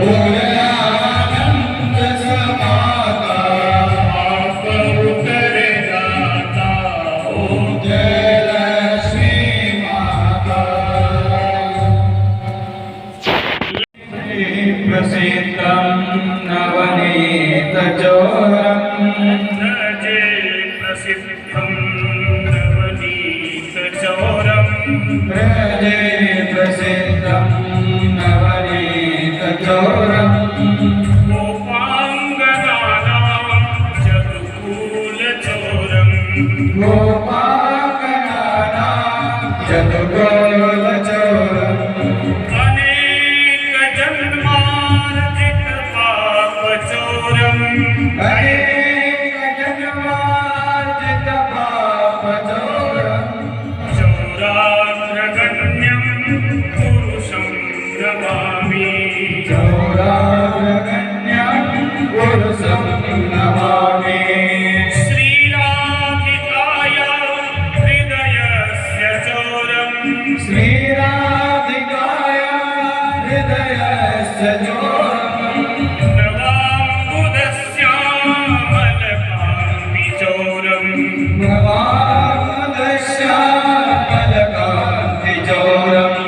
भोलानंद समाता आप उतर जाता ओम जय लक्ष्मी माता। प्रसिद्धं नवनीत चोरम् प्रसिद्धं नवनीत चोरम् व्रजे प्रसिद्धं नवनीत चोरम् गोपाङ्गनानां चतुकूलचोरम् गोपाङ्गनानां चतुकूलचोरम् अनेकजन्मार्जितपापचोरम् अनेकजन्मार्जित पापचोरम् चौराग्रगण्यं पुरुषं नमामि चौराग्रगण्यं पुरुषं नमामि। श्रीराधिकाय हृदयस्य चोरम् श्रीराधिकाय हृदयस्य चोरम् नवाम्बुदश्यामलकान्तिचोरम् नवामदश्यामलकान्तिचोरम्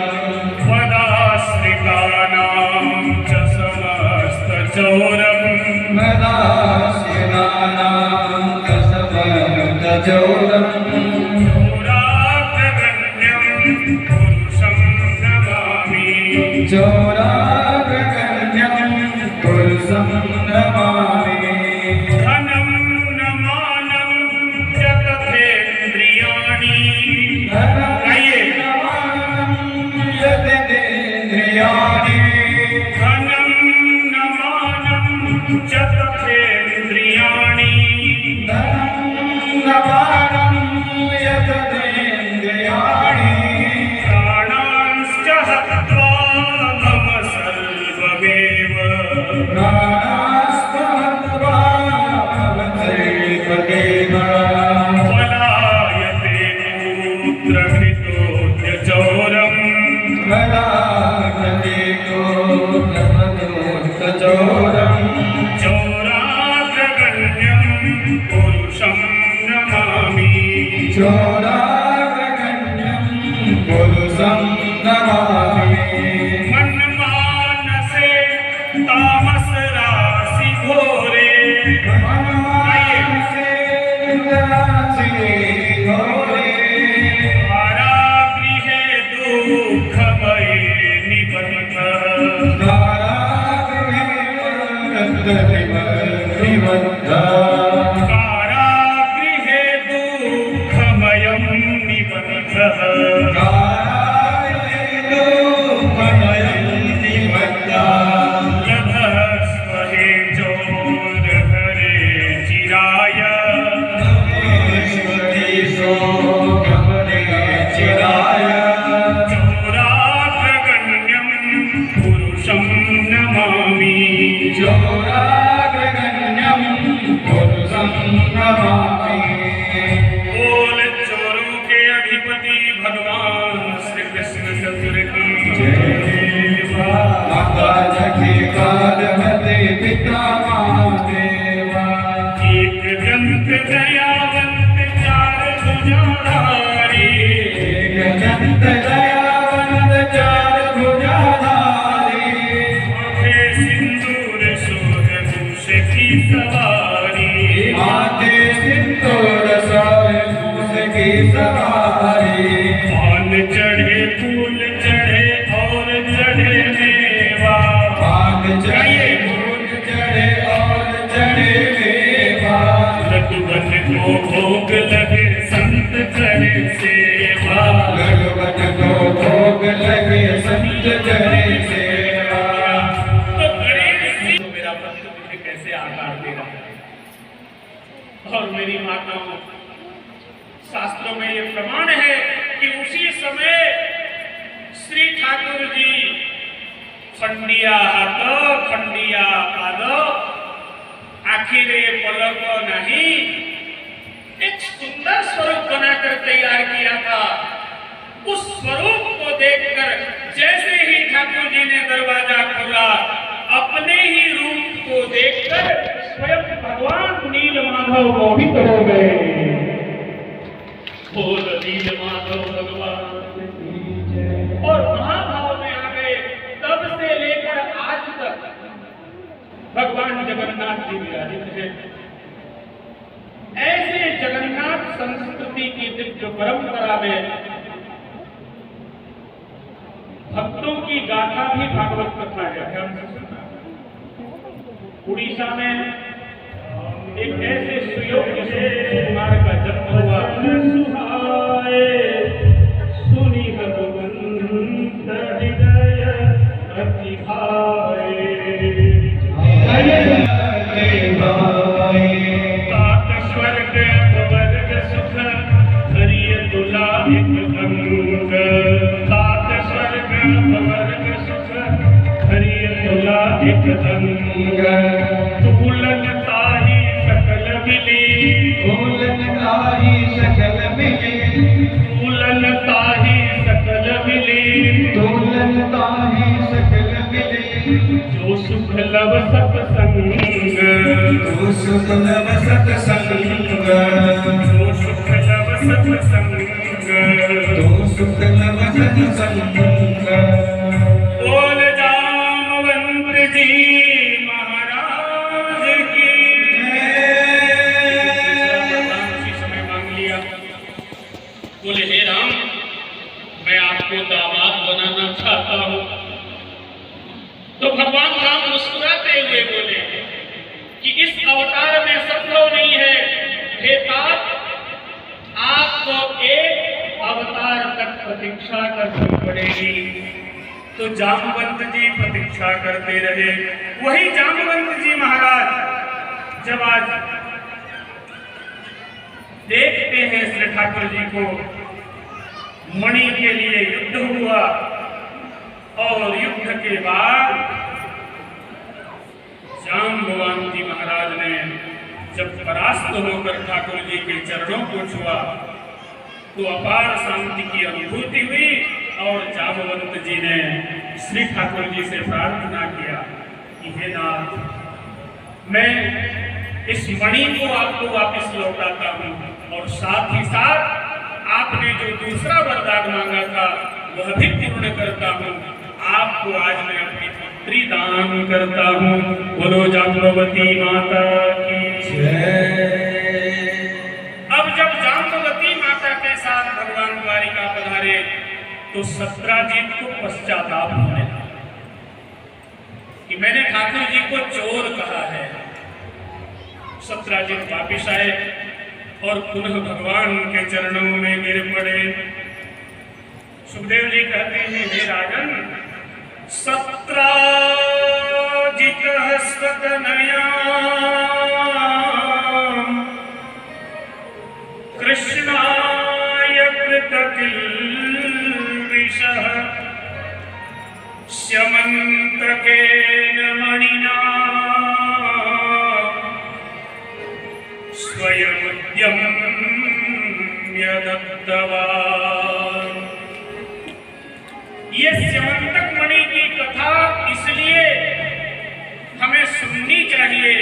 वदाश्रितानां च समस्तचोरम् मदास्यनानां च समस्तचोरम् चौराग्रगण्यं पुरुषं नमामि चौराग्रगण्यं पुरुषं नमामि। धनं न मानं च तथेन्द्रियाणि यतेन्द्रियाणि धनं न मानं च तथेन्द्रियाणि नवानं यतेन्द्रियाणि प्राणांश्च हत्वा मम सर्वमेव प्राणास्तहत्वा सर्वदेव पलायते पुत्रहितोऽद्यचोरम् मदागतिको प्रमदोक्तचोरम् चौराग्रगण्यं पुरुषं नमामि चौराग्रगण्यं पुरुषं नमामि। मनमानसे तामस राशि घोरे मनमानसे उदासी घोरे कारागृहे दुःखमये निबद्धः कारागृहे दुःखमयं निबद्धः लभस्वहे चोरहरे चिराय चौराग्रगण्यं पुरुषं नमामि चौराग्रगण्यं पुरुषं नमामि। बोल चोरों के अधिपति भगवान श्री कृष्ण चतुर की माता जगी कालमते पिता महादेवा एक दंत दयावंत चार भुजाधारी एक दंत दयावंत चार भुजाधारी माथे सिंदूर शोध भूष की सवारी माथे सिंदूर सारे मूस की सवारी पान चढ़े फूल चढ़े और चढ़े मेवा पान चढ़े फूल चढ़े और चढ़े मेवा लड्डूवन को भोग लगे संत करे सेवा लडुवन को भोग लगे संत करे सेवा। तो गणेश जी तो मेरा भक्त मुझे कैसे आकार दे रहा है। और मेरी माताओं, शास्त्रों में ये प्रमाण है कि उसी समय श्री ठाकुर जी खंडिया हाथ खंडिया पाद आखिरे पलक नहीं एक सुंदर स्वरूप बनाकर तैयार किया था। उस स्वरूप को देखकर जैसे ही ठाकुर जी ने दरवाजा खोला, माधव मोहित हो गए। बोल लील माधव भगवान और महाभाव में आ गए। तब से लेकर आज तक भगवान जगन्नाथ जी विराजित हैं। ऐसे जगन्नाथ संस्कृति की दिव्य परंपरा में भक्तों की गाथा भी भागवत कथा है। उड़ीसा में एक ऐसे सुयोग्य कुमार का जन्म हुआ। सुहाए सुनी भगवंत हृदय अति भाए। तात स्वर्ग अपवर्ग सुख हरिय तुला एक अंग। तात स्वर्ग अपवर्ग सुख हरिय तुला एक अंग। तुलन ताहि सकल मिली। तुलन ताहि सकल मिली। तुलन ताहि सकल मिली। तुलन ताहि सकल मिली। जो सुख लव सत्संग। जो सुख लव सत्संग। जो सुख लव सत्संग। जो सुख लव सत्संग। बोल जामवंत जी महाराज की समय मांग लिया। बोले हे राम, मैं आपको दामाद बनाना चाहता हूँ। तो भगवान राम मुस्कुराते हुए बोले कि इस अवतार में संभव नहीं है। हे तात, आपको एक अवतार तक प्रतीक्षा करनी पड़ेगी। तो जामवंत जी प्रतीक्षा करते रहे। वही जामवंत जी महाराज जब आज देखते हैं श्री ठाकुर जी को, मणि के लिए युद्ध हुआ और युद्ध के बाद जाम्बवान जी महाराज ने जब परास्त होकर ठाकुर जी के चरणों को छुआ तो अपार शांति की अनुभूति हुई और जाम्बवंत जी ने श्री ठाकुर जी से प्रार्थना किया कि हे नाथ, मैं इस मणि को आपको वापस लौटाता हूँ और साथ ही साथ आपने जो दूसरा वरदान मांगा था वह भी पूर्ण करता हूँ। आपको आज मैं अपनी पुत्री दान करता हूँ। बोलो जाम्बवती माता की जय। अब जब जाम्बवती माता के साथ भगवान द्वारिका पधारे तो सत्राजित को पश्चाताप होने लगा कि मैंने ठाकुर जी को चोर कहा है। सत्राजित वापिस आए और पुनः भगवान के चरणों में गिर पड़े। सुखदेव जी कहते हैं हे राजन, सत्राजित हस्तनया कृष्णाय कृतकिल्बिषः स्यमन्तकेन मणिना स्वयमुद्यम्य दत्तवान्। ये स्यमंतक मणि की कथा इसलिए हमें सुननी चाहिए।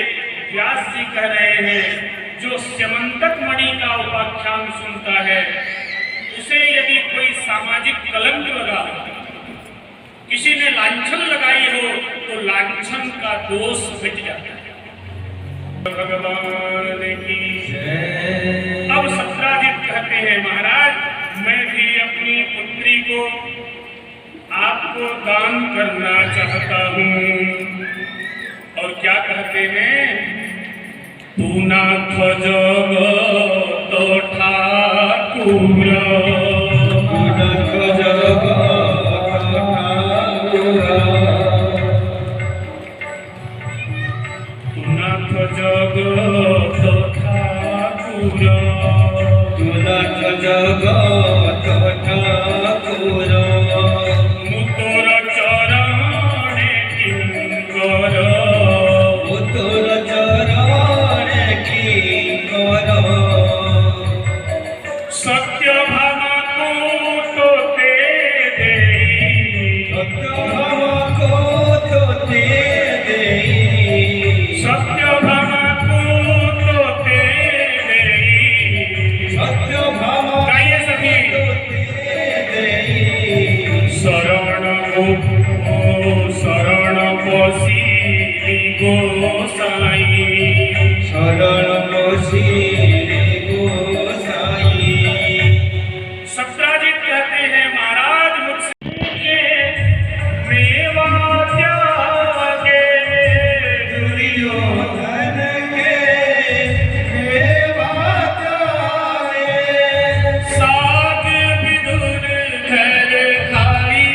व्यास जी कह रहे हैं जो स्यमंतक मणि का उपाख्यान सुनता है उसे यदि कोई सामाजिक कलंक लगा, किसी ने लांछन लगाई हो तो लांछन का दोष मिट जाता है। भगवान की जय। अब सत्राजित कहते हैं महाराज, मैं भी अपनी पुत्री को आपको दान करना चाहता हूँ। और क्या कहते हैं, तू नाथ जगत ठाकुर। जगत ठाकुर मुतोर चरणे किंकर मुतुर चरणे किंकर सत्य भामा को ते कौशीली गोसाई। शरण कौशीली गोसाई। सप्ताजित कहते हैं महाराज मुझसे मेवा त्यागे, दुर्योधन के मेवा त्यागे। साग विदुर घर खाई,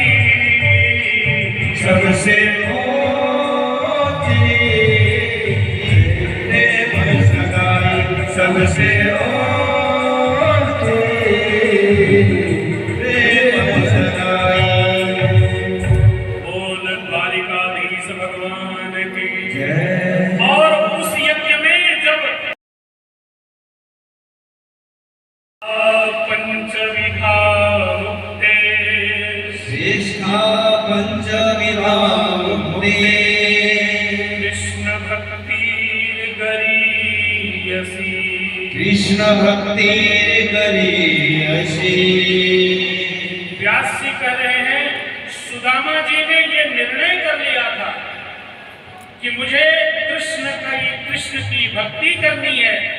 सबसे ऊंची प्रेम सगाई। सबसे ऊंची प्रेम सगाई। बोल द्वारिकाधीश भगवान की। जय। और उस यज्ञ में जब पंचविधा मुक्ते श्रेष्ठा पंचविभामुक्ते। कृष्ण भक्ति गरीयसी। कृष्ण भक्ति गरीयसी। व्यास जी कह रहे हैं सुदामा जी ने ये निर्णय कर लिया था कि मुझे कृष्ण की भक्ति करनी है,